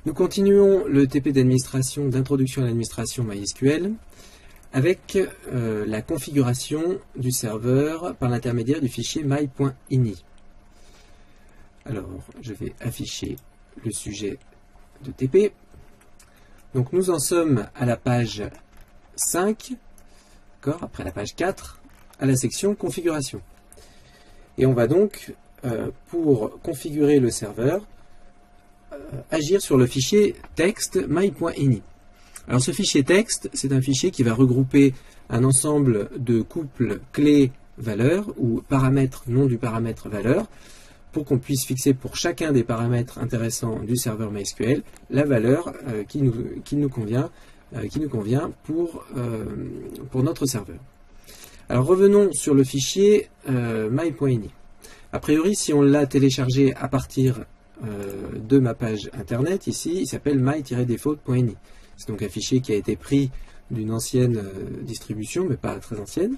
Nous continuons le TP d'administration, d'introduction à l'administration MySQL avec la configuration du serveur par l'intermédiaire du fichier my.ini. Alors, je vais afficher le sujet de TP. Donc, nous en sommes à la page 5, après la page 4, à la section configuration. Et on va donc, pour configurer le serveur, agir sur le fichier texte my.ini. Alors ce fichier texte, c'est un fichier qui va regrouper un ensemble de couples clés-valeurs ou paramètres, nom du paramètre valeur, pour qu'on puisse fixer pour chacun des paramètres intéressants du serveur MySQL la valeur qui nous convient pour notre serveur. Alors revenons sur le fichier my.ini. A priori, si on l'a téléchargé à partir de ma page internet, ici, il s'appelle my-default.ini. C'est donc un fichier qui a été pris d'une ancienne distribution, mais pas très ancienne,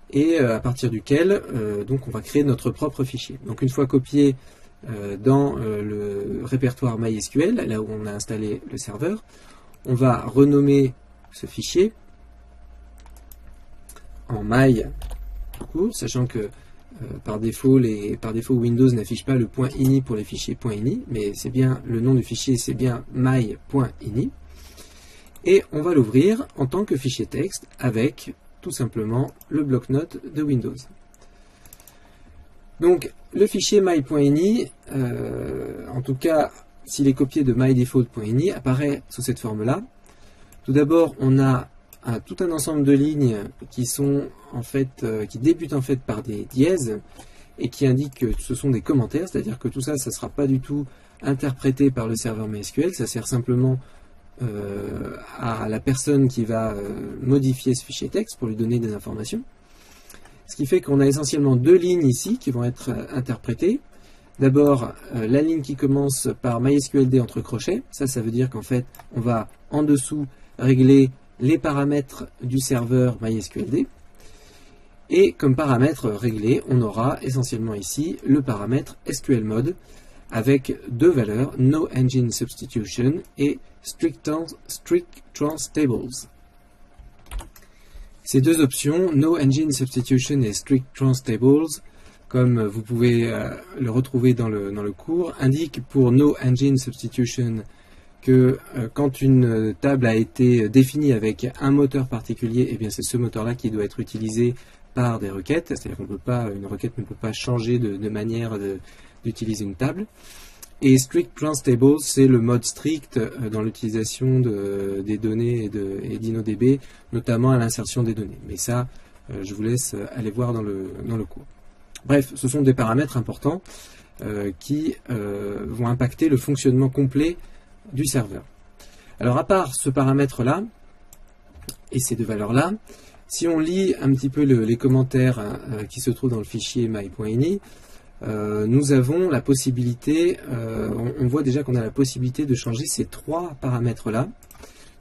et à partir duquel donc on va créer notre propre fichier. Donc une fois copié dans le répertoire MySQL, là où on a installé le serveur, on va renommer ce fichier en my tout court, sachant que par défaut Windows n'affiche pas le .ini pour les fichiers .ini, mais c'est bien le nom du fichier, c'est bien my.ini. Et on va l'ouvrir en tant que fichier texte avec tout simplement le bloc-notes de Windows. Donc le fichier my.ini, en tout cas s'il est copié de mydefault.ini, apparaît sous cette forme-là. Tout d'abord, on a tout un ensemble de lignes qui sont en fait, qui débutent en fait par des dièses et qui indiquent que ce sont des commentaires, c'est-à-dire que tout ça, ça ne sera pas du tout interprété par le serveur MySQL, ça sert simplement à la personne qui va modifier ce fichier texte pour lui donner des informations. Ce qui fait qu'on a essentiellement deux lignes ici qui vont être interprétées. D'abord, la ligne qui commence par MySQLD entre crochets, ça veut dire qu'en fait, on va en dessous régler les paramètres du serveur MySQLD. Et comme paramètre réglé, on aura essentiellement ici le paramètre SQLmod avec deux valeurs, No Engine Substitution et Strict Trans Tables. Ces deux options, No Engine Substitution et Strict Trans Tables, comme vous pouvez le retrouver dans le cours, indiquent pour No Engine Substitution que quand une table a été définie avec un moteur particulier, eh bien c'est ce moteur-là qui doit être utilisé par des requêtes, c'est-à-dire qu'une requête ne peut pas changer de manière d'utiliser une table. Et Strict Trans Tables, c'est le mode strict dans l'utilisation des données et d'InnoDB, notamment à l'insertion des données. Mais ça, je vous laisse aller voir dans le cours. Bref, ce sont des paramètres importants qui vont impacter le fonctionnement complet du serveur. Alors à part ce paramètre-là, et ces deux valeurs-là, si on lit un petit peu les commentaires qui se trouvent dans le fichier my.ini, nous avons la possibilité, on voit déjà qu'on a la possibilité de changer ces trois paramètres-là.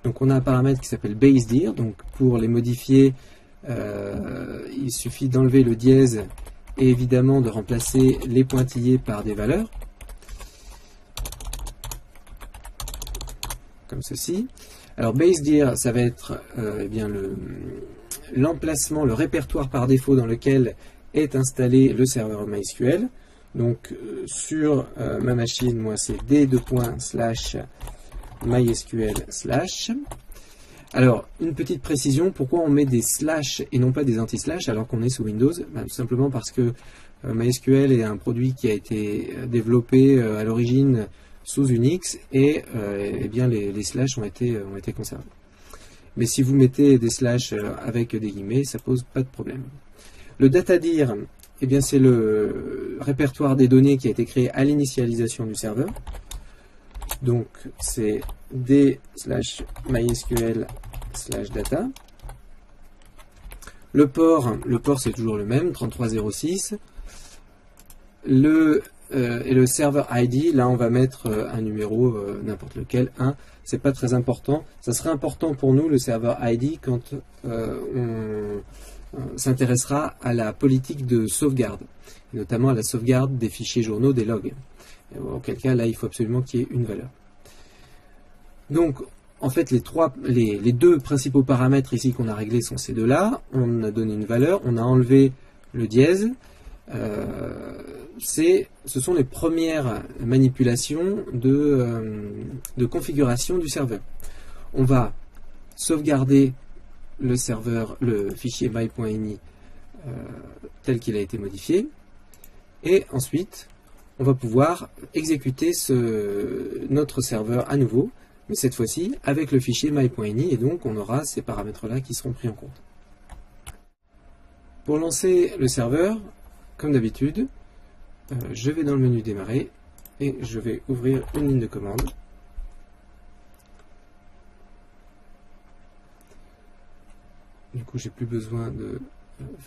Donc on a un paramètre qui s'appelle basedir, donc pour les modifier, il suffit d'enlever le dièse et évidemment de remplacer les pointillés par des valeurs. Comme ceci. Alors basedir, ça va être eh bien l'emplacement, le répertoire par défaut dans lequel est installé le serveur MySQL. Donc sur ma machine, moi c'est d:/mysql/. Alors une petite précision, pourquoi on met des slash et non pas des anti-slash alors qu'on est sous Windows? Tout simplement parce que MySQL est un produit qui a été développé à l'origine sous Unix et eh bien les slash ont été conservés. Mais si vous mettez des slash avec des guillemets, ça pose pas de problème. Le datadir, eh bien c'est le répertoire des données qui a été créé à l'initialisation du serveur. Donc c'est d/mysql/data. Le port c'est toujours le même, 3306. Et le serveur ID, là on va mettre un numéro, n'importe lequel, 1, c'est pas très important. Ça serait important pour nous, le serveur ID, quand on s'intéressera à la politique de sauvegarde, notamment à la sauvegarde des fichiers journaux, des logs. Auquel cas, là, il faut absolument qu'il y ait une valeur. Donc, en fait, les deux principaux paramètres ici qu'on a réglés sont ces deux-là. On a donné une valeur, on a enlevé le dièse. Ce sont les premières manipulations de configuration du serveur. On va sauvegarder le serveur, le fichier my.ini tel qu'il a été modifié, et ensuite on va pouvoir exécuter notre serveur à nouveau, mais cette fois-ci avec le fichier my.ini, et donc on aura ces paramètres-là qui seront pris en compte. Pour lancer le serveur, comme d'habitude, je vais dans le menu démarrer et je vais ouvrir une ligne de commande. Du coup, j'ai plus besoin de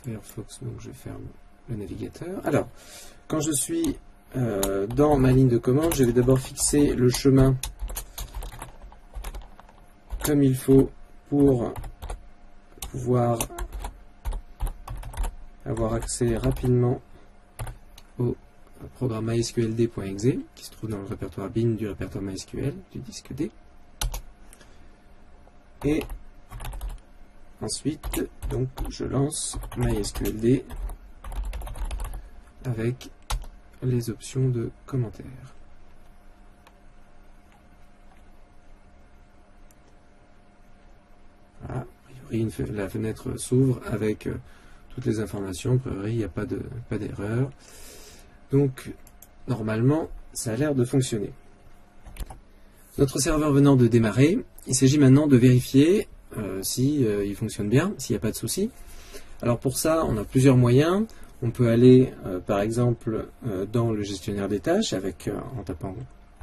Firefox, donc je ferme le navigateur. Alors, quand je suis dans ma ligne de commande, je vais d'abord fixer le chemin comme il faut pour pouvoir avoir accès rapidement au programme mysqld.exe qui se trouve dans le répertoire bin du répertoire MySQL du disque D. Et ensuite, donc, je lance mysqld avec les options de commentaires. Voilà, a priori, la fenêtre s'ouvre avec toutes les informations. A priori, il n'y a pas d'erreur. Donc, normalement, ça a l'air de fonctionner. Notre serveur venant de démarrer, il s'agit maintenant de vérifier si il fonctionne bien, s'il n'y a pas de souci. Alors pour ça, on a plusieurs moyens. On peut aller, par exemple, dans le gestionnaire des tâches en tapant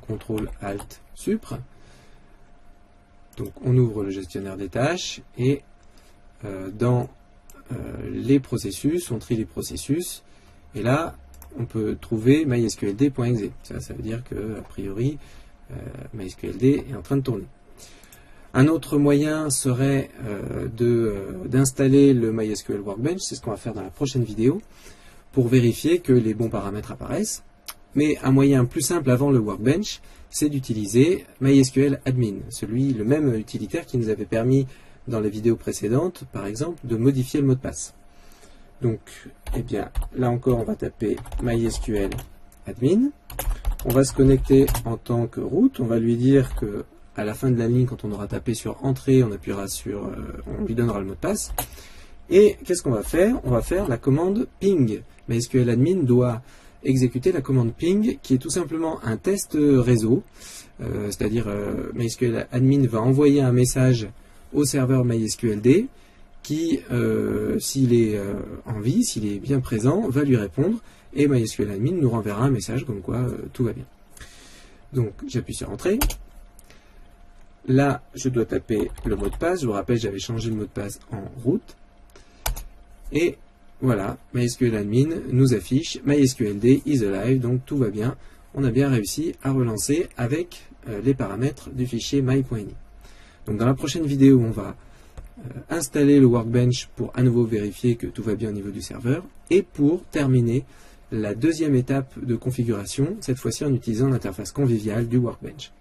CTRL-ALT-SUPR. Donc on ouvre le gestionnaire des tâches et dans les processus, on trie les processus. Et là, on peut trouver mysqld.exe. Ça veut dire que, a priori, mysqld est en train de tourner. Un autre moyen serait d'installer le MySQL Workbench. C'est ce qu'on va faire dans la prochaine vidéo pour vérifier que les bons paramètres apparaissent. Mais un moyen plus simple avant le Workbench, c'est d'utiliser MySQL Admin, le même utilitaire qui nous avait permis dans les vidéos précédentes, par exemple, de modifier le mot de passe. Donc, eh bien, là encore, on va taper MySQL Admin. On va se connecter en tant que root. On va lui dire que à la fin de la ligne, quand on aura tapé sur Entrée, on appuiera sur, on lui donnera le mot de passe. Et qu'est-ce qu'on va faire? On va faire la commande ping. MySQL Admin doit exécuter la commande ping, qui est tout simplement un test réseau. C'est-à-dire, MySQL Admin va envoyer un message au serveur MySQLD, qui, s'il est en vie, s'il est bien présent, va lui répondre, et MySQL Admin nous renverra un message comme quoi tout va bien. Donc, j'appuie sur Entrée. Là, je dois taper le mot de passe. Je vous rappelle, j'avais changé le mot de passe en root. Et voilà, MySQL Admin nous affiche MySQLD is alive, donc tout va bien. On a bien réussi à relancer avec les paramètres du fichier my.ini. Donc dans la prochaine vidéo, on va installer le Workbench pour à nouveau vérifier que tout va bien au niveau du serveur, et pour terminer la deuxième étape de configuration, cette fois-ci en utilisant l'interface conviviale du Workbench.